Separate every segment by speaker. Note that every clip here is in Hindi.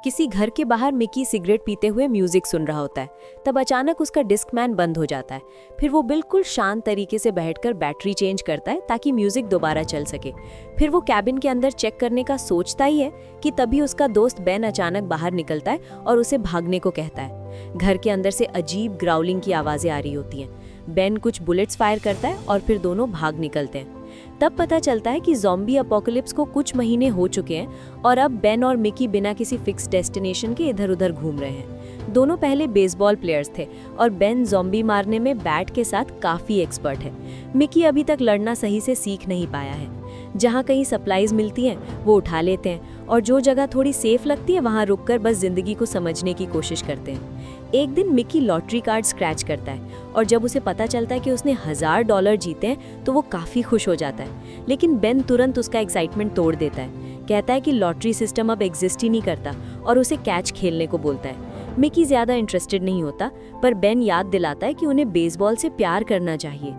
Speaker 1: किसी घर के बाहर मिकी सिगरेट पीते हुए म्यूजिक सुन रहा होता है। तब अचानक उसका डिस्कमैन बंद हो जाता है। फिर वो बिल्कुल शांत तरीके से बैठकर बैटरी चेंज करता है ताकि म्यूजिक दोबारा चल सके। फिर वो कैबिन के अंदर चेक करने का सोचता ही है कि तभी उसका दोस्त बेन अचानक बाहर निकलता है और उसे भागने को कहता है। घर के अंदर से अजीब ग्राउलिंग की आवाजें आ रही होती हैं। बेन कुछ बुलेट्स फायर करता है और फिर दोनों भाग निकलते हैं। तब पता चलता है कि ज़ॉम्बी अपोकलिप्स को कुछ महीने हो चुके हैं और अब बेन और मिकी बिना किसी फिक्स डेस्टिनेशन के इधर-उधर घूम रहे हैं। दोनों पहले बेसबॉल प्लेयर्स थे और बेन ज़ॉम्बी मारने में बैट के साथ काफ़ी एक्सपर्ट है। मिकी अभी तक लड़ना सही से सीख नहीं पाया है। जहाँ कहीं सप्लाईज मिलती हैं वो उठा लेते हैं और जो जगह थोड़ी सेफ लगती है वहाँ रुककर बस ज़िंदगी को समझने की कोशिश करते हैं। एक दिन मिकी लॉटरी कार्ड स्क्रैच करता है और जब उसे पता चलता है कि उसने $1000 जीते हैं तो वो काफ़ी खुश हो जाता है। लेकिन बेन तुरंत उसका एक्साइटमेंट तोड़ देता है। कहता है कि लॉटरी सिस्टम अब एग्जिस्ट ही नहीं करता और उसे कैच खेलने को बोलता है। मिकी ज़्यादा इंटरेस्टेड नहीं होता, पर बेन याद दिलाता है कि उन्हें बेसबॉल से प्यार करना चाहिए।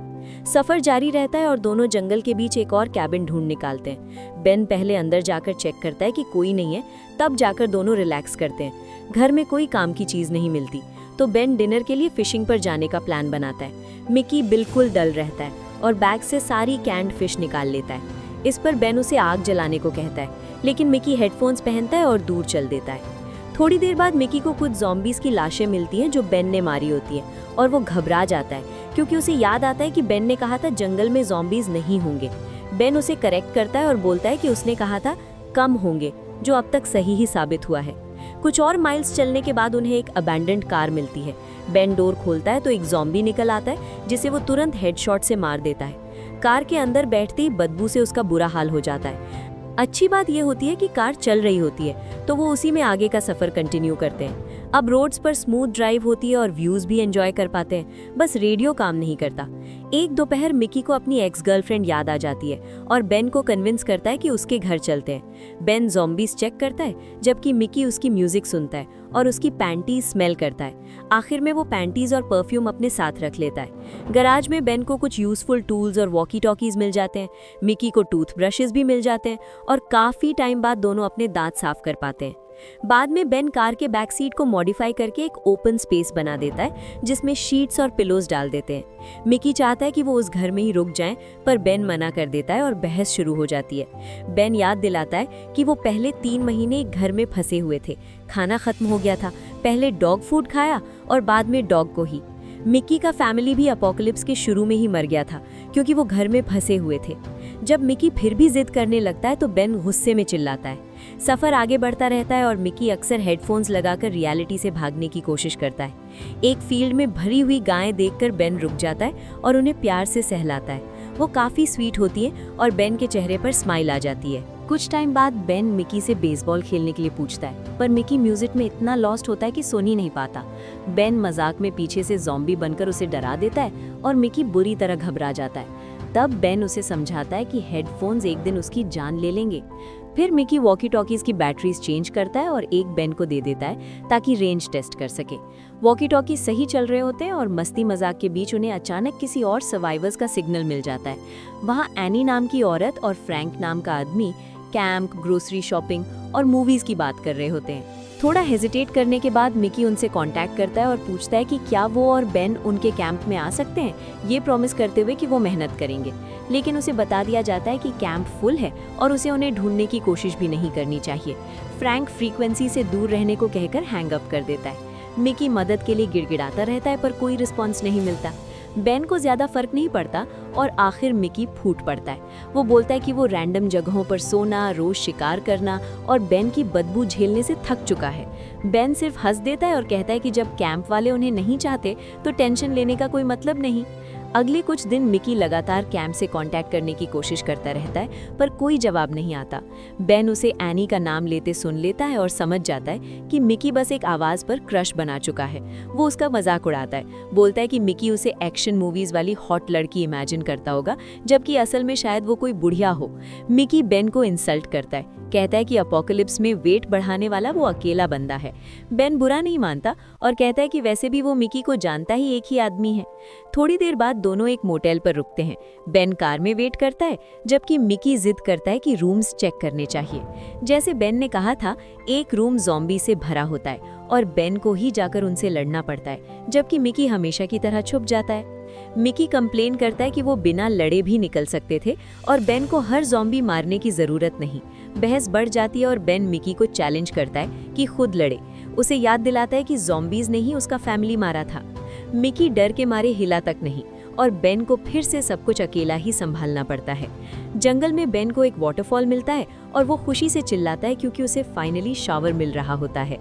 Speaker 1: सफर जारी रहता है और दोनों जंगल के बीच एक और कैबिन ढूंढ निकालते हैं। बेन पहले अंदर जाकर चेक करता है कि कोई नहीं है, तब जाकर दोनों रिलैक्स करते हैं। घर में कोई काम की चीज़ नहीं मिलती तो बेन डिनर के लिए फिशिंग पर जाने का प्लान बनाता है। मिकी बिल्कुल डल रहता है और बैग से सारी कैंड फिश निकाल लेता है। इस पर बेन उसे आग जलाने को कहता है, लेकिन मिकी हेडफोन्स पहनता है और दूर चल देता है। थोड़ी देर बाद मिकी को कुछ ज़ॉम्बीज़ की लाशें मिलती हैं जो बेन ने मारी होती हैं और वो घबरा जाता है क्योंकि उसे याद आता है कि बेन ने कहा था जंगल में ज़ॉम्बीज़ नहीं होंगे। बेन उसे करेक्ट करता है और बोलता है कि उसने कहा था कम होंगे, जो अब तक सही ही साबित हुआ है। कुछ और माइल्स चलने के बाद उन्हें एक अबैंडन्ड कार मिलती है। बेन डोर खोलता है तो एक ज़ॉम्बी निकल आता है जिसे वो तुरंत हेडशॉट से मार देता है। कार के अंदर बैठते ही बदबू से उसका बुरा हाल हो जाता है। अच्छी बात यह होती है कि कार चल रही होती है तो वो उसी में आगे का सफ़र कंटिन्यू करते हैं। अब रोड्स पर स्मूथ ड्राइव होती है और व्यूज़ भी एंजॉय कर पाते हैं, बस रेडियो काम नहीं करता। एक दोपहर मिकी को अपनी एक्स गर्लफ्रेंड याद आ जाती है और बेन को कन्विंस करता है कि उसके घर चलते हैं। बेन ज़ॉम्बीज़ चेक करता है जबकि मिकी उसकी म्यूज़िक सुनता है और उसकी पैंटीज स्मेल करता है। आखिर में वो पैंटीज और परफ्यूम अपने साथ रख लेता है। गराज में बेन को कुछ यूज़फुल टूल्स और वॉकी टॉकीज मिल जाते हैं। मिकी को टूथब्रशेस भी मिल जाते हैं और काफ़ी टाइम बाद दोनों अपने दांत साफ कर पाते हैं। बाद में बेन कार के बैक सीट को मॉडिफाई करके एक ओपन स्पेस बना देता है जिसमें शीट्स और पिलोज डाल देते हैं। मिकी चाहता है कि वो उस घर में ही रुक जाएं, पर बेन मना कर देता है और बहस शुरू हो जाती है। बेन याद दिलाता है कि वो पहले 3 महीने एक घर में फंसे हुए थे। खाना खत्म हो गया था, पहले डॉग फूड खाया और बाद में डॉग को ही। मिकी का फैमिली भी अपोकलिप्स के शुरू में ही मर गया था क्योंकि वो घर में फंसे हुए थे। जब मिकी फिर भी जिद करने लगता है तो बेन गुस्से में चिल्लाता है। सफ़र आगे बढ़ता रहता है और मिकी अक्सर हेडफोन्स लगाकर रियलिटी से भागने की कोशिश करता है। एक फील्ड में भरी हुई गायें देखकर बेन रुक जाता है और उन्हें प्यार से सहलाता है। वो काफ़ी स्वीट होती है और बेन के चेहरे पर स्माइल आ जाती है। कुछ टाइम बाद बेन मिकी से बेसबॉल खेलने के लिए पूछता है, पर मिकी म्यूजिक में इतना लॉस्ट होता है कि सुन ही नहीं पाता। बेन मजाक में पीछे से ज़ॉम्बी बनकर उसे डरा देता है और मिकी बुरी तरह घबरा जाता है। तब बेन उसे समझाता है कि हेडफोन्स एक दिन उसकी जान ले लेंगे। फिर मिकी वॉकी टॉकीज की बैटरीज चेंज करता है और एक बेन को दे देता है ताकि रेंज टेस्ट कर सके। वॉकी टॉकी सही चल रहे होते हैं और मस्ती मजाक के बीच उन्हें अचानक किसी और सर्वाइवर्स का सिग्नल मिल जाता है। वहाँ एनी नाम की औरत और फ्रैंक नाम का आदमी कैंप, ग्रोसरी शॉपिंग और मूवीज की बात कर रहे होते हैं। थोड़ा हेजिटेट करने के बाद मिकी उनसे कांटेक्ट करता है और पूछता है कि क्या वो और बेन उनके कैंप में आ सकते हैं, ये प्रॉमिस करते हुए कि वो मेहनत करेंगे। लेकिन उसे बता दिया जाता है कि कैंप फुल है और उसे उन्हें ढूंढने की कोशिश भी नहीं करनी चाहिए। फ्रैंक फ्रीक्वेंसी से दूर रहने को कहकर हैंग अप कर देता है। मिकी मदद के लिए गिड़गिड़ाता रहता है पर कोई रिस्पॉन्स नहीं मिलता। बेन को ज़्यादा फर्क नहीं पड़ता और आखिर मिकी फूट पड़ता है। वो बोलता है कि वो रैंडम जगहों पर सोना, रोज शिकार करना और बेन की बदबू झेलने से थक चुका है। बेन सिर्फ हंस देता है और कहता है कि जब कैंप वाले उन्हें नहीं चाहते तो टेंशन लेने का कोई मतलब नहीं। अगले कुछ दिन मिकी लगातार कैंप से कांटेक्ट करने की कोशिश करता रहता है पर कोई जवाब नहीं आता। बेन उसे एनी का नाम लेते सुन लेता है और समझ जाता है कि मिकी बस एक आवाज़ पर क्रश बना चुका है। वो उसका मजाक उड़ाता है, बोलता है कि मिकी उसे एक्शन मूवीज़ वाली हॉट लड़की इमेजिन करता होगा जबकि असल में शायद वो कोई बुढ़िया हो। मिकी बेन को इंसल्ट करता है कहता है कि अपोकलिप्स में वेट बढ़ाने वाला वो अकेला बंदा है। बेन बुरा नहीं मानता और कहता है कि वैसे भी वो मिकी को जानता ही एक ही आदमी है। थोड़ी देर बाद दोनों एक मोटेल पर रुकते हैं। बेन कार में वेट करता है जबकि मिकी जिद करता है कि रूम्स चेक करने चाहिए। जैसे बेन ने कहा था, एक रूम ज़ॉम्बी से भरा होता है और बेन को ही जाकर उनसे लड़ना पड़ता है, जबकि मिकी हमेशा की तरह छुप जाता है। मिकी कंप्लेन करता है कि वो बिना लड़े भी निकल सकते थे और बेन को हर ज़ॉम्बी मारने की ज़रूरत नहीं। बहस बढ़ जाती है और बेन मिकी को चैलेंज करता है कि खुद लड़े। उसे याद दिलाता है कि ज़ॉम्बीज़ ने ही उसका फैमिली मारा था। मिकी डर के मारे हिला तक नहीं और बेन को फिर से सब कुछ अकेला ही संभालना पड़ता है। जंगल में बेन को एक वाटरफॉल मिलता है और वो खुशी से चिल्लाता है क्योंकि उसे फाइनली शावर मिल रहा होता है।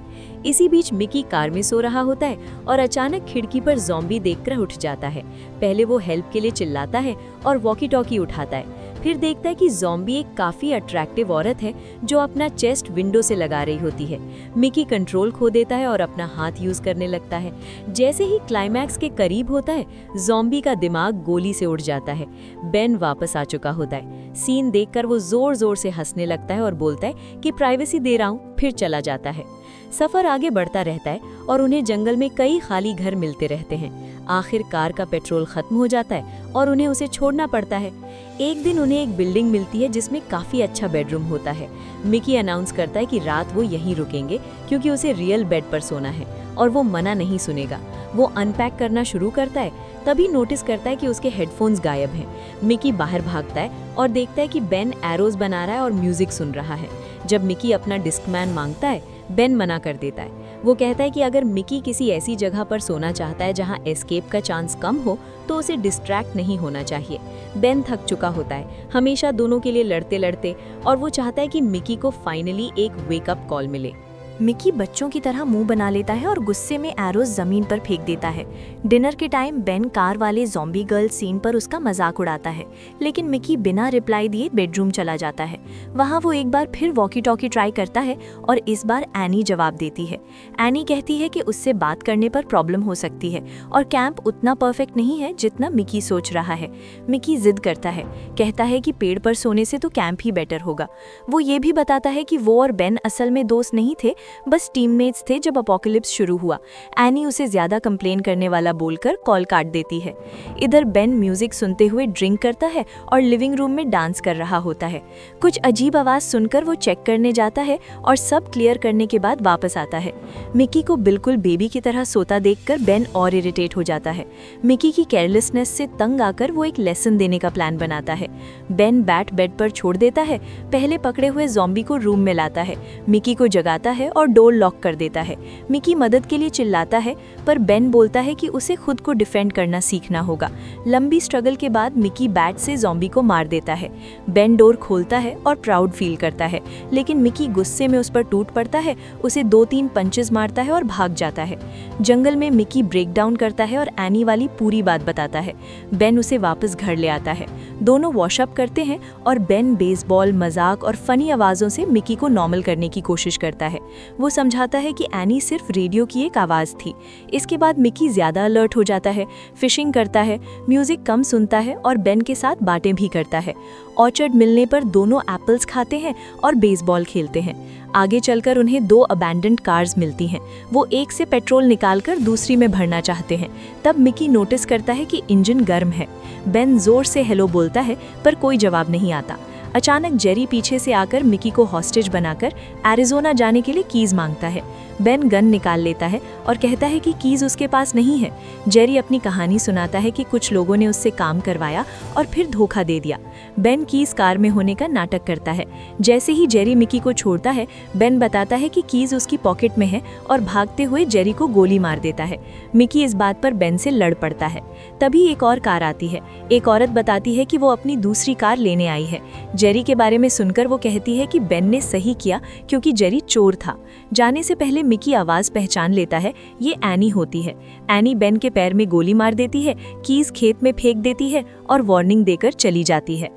Speaker 1: इसी बीच मिकी कार में सो रहा होता है और अचानक खिड़की पर ज़ॉम्बी देखकर उठ जाता है। पहले वो हेल्प के लिए चिल्लाता है और वॉकी टॉकी उठाता है। फिर देखता है कि ज़ॉम्बी एक काफ़ी अट्रैक्टिव औरत है जो अपना चेस्ट विंडो से लगा रही होती है। मिकी कंट्रोल खो देता है और अपना हाथ यूज़ करने लगता है। जैसे ही क्लाइमैक्स के करीब होता है, ज़ॉम्बी का दिमाग गोली से उड़ जाता है। बेन वापस आ चुका होता है। सीन देखकर वो ज़ोर ज़ोर से हंसने लगता है और बोलता है कि प्राइवेसी दे रहा हूँ, फिर चला जाता है। सफ़र आगे बढ़ता रहता है और उन्हें जंगल में कई खाली घर मिलते रहते हैं। आखिर कार का पेट्रोल खत्म हो जाता है और उन्हें उसे छोड़ना पड़ता है। एक दिन उन्हें एक बिल्डिंग मिलती है जिसमें काफ़ी अच्छा बेडरूम होता है। मिकी अनाउंस करता है कि रात वो यहीं रुकेंगे क्योंकि उसे रियल बेड पर सोना है और वो मना नहीं सुनेगा। वो अनपैक करना शुरू करता है, तभी नोटिस करता है कि उसके हेडफोन्स गायब हैं। मिकी बाहर भागता है और देखता है कि बेन एरोज बना रहा है और म्यूजिक सुन रहा है। जब मिकी अपना डिस्कमैन मांगता है, बेन मना कर देता है। वो कहता है कि अगर मिकी किसी ऐसी जगह पर सोना चाहता है जहां एस्केप का चांस कम हो तो उसे डिस्ट्रैक्ट नहीं होना चाहिए। बेन थक चुका होता है, हमेशा दोनों के लिए लड़ते लड़ते, और वो चाहता है कि मिकी को फाइनली एक वेकअप कॉल मिले।
Speaker 2: मिकी बच्चों की तरह मुंह बना लेता है और गुस्से में एरोज जमीन पर फेंक देता है। डिनर के टाइम बेन कार वाले ज़ॉम्बी गर्ल सीन पर उसका मजाक उड़ाता है, लेकिन मिकी बिना रिप्लाई दिए बेडरूम चला जाता है। वहां वो एक बार फिर वॉकी टॉकी ट्राई करता है और इस बार एनी जवाब देती है। एनी कहती है कि उससे बात करने पर प्रॉब्लम हो सकती है और कैंप उतना परफेक्ट नहीं है जितना मिकी सोच रहा है। मिकी जिद करता है, कहता है कि पेड़ पर सोने से तो कैंप ही बेटर होगा। वो ये भी बताता है कि वो और बेन असल में दोस्त नहीं थे, बस टीममेट्स थे जब अपोकलिप्स शुरू हुआ। एनी उसे ज्यादा कंप्लेन करने वाला बोलकर कॉल काट देती है। इधर बेन म्यूजिक सुनते हुए ड्रिंक करता है और लिविंग रूम में डांस कर रहा होता है। कुछ अजीब आवाज सुनकर वो चेक करने जाता है और सब क्लियर करने के बाद वापस आता है। मिकी को बिल्कुल बेबी की तरह सोता देखकर बेन और इरिटेट हो जाता है। मिकी की केयरलेसनेस से तंग आकर वो एक लेसन देने का प्लान बनाता है। बेन बैट बेड पर छोड़ देता है, पहले पकड़े हुए ज़ॉम्बी को रूम में लाता है, मिकी को जगाता है और डोर लॉक कर देता है। मिकी मदद के लिए चिल्लाता है पर बेन बोलता है कि उसे खुद को डिफेंड करना सीखना होगा। लंबी स्ट्रगल के बाद मिकी बैट से ज़ॉम्बी को मार देता है। बेन डोर खोलता है और प्राउड फील करता है, लेकिन मिकी गुस्से में उस पर टूट पड़ता है, उसे 2-3 पंचेस मारता है और भाग जाता है। जंगल में मिकी ब्रेक डाउन करता है और एनी वाली पूरी बात बताता है। बेन उसे वापस घर ले आता है। दोनों वॉशअप करते हैं और बेन बेसबॉल, मजाक और फनी आवाज़ों से मिकी को नॉर्मल करने की कोशिश करता है। वो समझाता है कि एनी सिर्फ रेडियो की एक आवाज़ थी। इसके बाद मिकी ज़्यादा अलर्ट हो जाता है, फिशिंग करता है, म्यूज़िक कम सुनता है और बेन के साथ बातें भी करता है। ऑर्चर्ड मिलने पर दोनों एप्पल्स खाते हैं और बेसबॉल खेलते हैं। आगे चलकर उन्हें 2 अबैंडन्ड कार्स मिलती हैं। वो एक से पेट्रोल निकालकर दूसरी में भरना चाहते हैं। तब मिकी नोटिस करता है कि इंजन गर्म है। बेन जोर से हेलो बोलता है पर कोई जवाब नहीं आता। अचानक जेरी पीछे से आकर मिकी को हॉस्टेज बनाकर एरिज़ोना जाने के लिए कीज मांगता है। बेन गन निकाल लेता है और कहता है कि कीज उसके पास नहीं है। जेरी अपनी कहानी सुनाता है कि कुछ लोगों ने उससे काम करवाया और फिर धोखा दे दिया। बेन कीज कार में होने का नाटक करता है। जैसे ही जेरी मिकी को छोड़ता है, बेन बताता है कि कीज उसकी पॉकेट में है और भागते हुए जेरी को गोली मार देता है। मिकी इस बात पर बेन से लड़ पड़ता है। तभी एक और कार आती है। एक औरत बताती है कि वो अपनी दूसरी कार लेने आई है। जेरी के बारे में सुनकर वो कहती है कि बेन ने सही किया क्योंकि जेरी चोर था। जाने से पहले मिकी आवाज़ पहचान लेता है, ये एनी होती है। एनी बेन के पैर में गोली मार देती है, कीज खेत में फेंक देती है और वार्निंग देकर चली जाती है।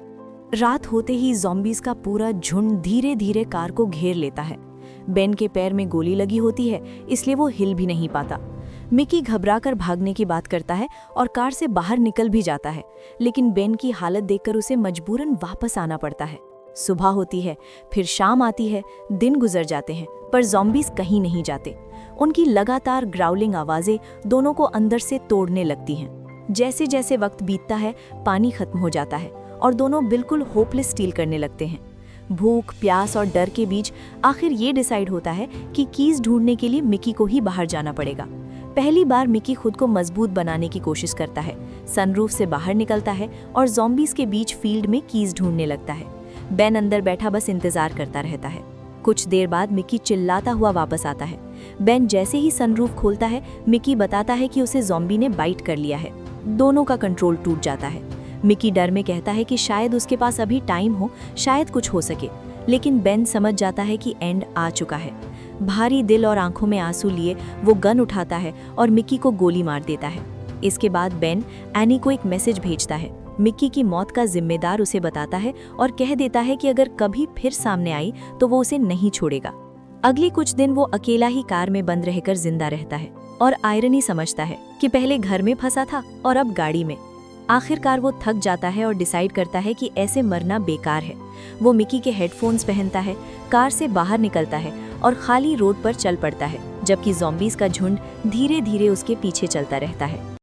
Speaker 2: रात होते ही ज़ॉम्बीज़ का पूरा झुंड धीरे धीरे कार को घेर लेता है। बेन के पैर में गोली लगी होती है, इसलिए वो हिल भी नहीं पाता। मिकी घबराकर भागने की बात करता है और कार से बाहर निकल भी जाता है, लेकिन बेन की हालत देखकर उसे मजबूरन वापस आना पड़ता है। सुबह होती है, फिर शाम आती है, दिन गुजर जाते हैं, पर ज़ॉम्बीज़ कहीं नहीं जाते। उनकी लगातार ग्राउलिंग आवाज़ें दोनों को अंदर से तोड़ने लगती हैं। जैसे जैसे वक्त बीतता है, पानी खत्म हो जाता है और दोनों बिल्कुल होपलेस फील करने लगते हैं। भूख, प्यास और डर के बीच आखिर ये डिसाइड होता है कि कीज़ ढूंढने के लिए मिकी को ही बाहर जाना पड़ेगा। पहली बार मिकी खुद को मजबूत बनाने की कोशिश करता है, सनरूफ से बाहर निकलता है और ज़ॉम्बीज़ के बीच फील्ड में कीज़ ढूंढने लगता है। बेन अंदर बैठा बस इंतजार करता रहता है। कुछ देर बाद मिकी चिल्लाता हुआ वापस आता है। बेन जैसे ही सनरूफ खोलता है, मिकी बताता है कि उसे ज़ॉम्बी ने बाइट कर लिया है। दोनों का कंट्रोल टूट जाता है। मिकी डर में कहता है कि शायद उसके पास अभी टाइम हो, शायद कुछ हो सके, लेकिन बेन समझ जाता है कि एंड आ चुका है। भारी दिल और आंखों में आंसू लिए वो गन उठाता है और मिकी को गोली मार देता है। इसके बाद बेन एनी को एक मैसेज भेजता है। मिकी की मौत का जिम्मेदार उसे बताता है और कह देता है कि अगर कभी फिर सामने आई तो वो उसे नहीं छोड़ेगा। अगले कुछ दिन वो अकेला ही कार में बंद रहकर जिंदा रहता है और आयरनी समझता है कि पहले घर में फंसा था और अब गाड़ी में। आखिरकार वो थक जाता है और डिसाइड करता है कि ऐसे मरना बेकार है। वो मिकी के हेडफोन्स पहनता है, कार से बाहर निकलता है और खाली रोड पर चल पड़ता है, जबकि ज़ॉम्बीज़ का झुंड धीरे धीरे उसके पीछे चलता रहता है।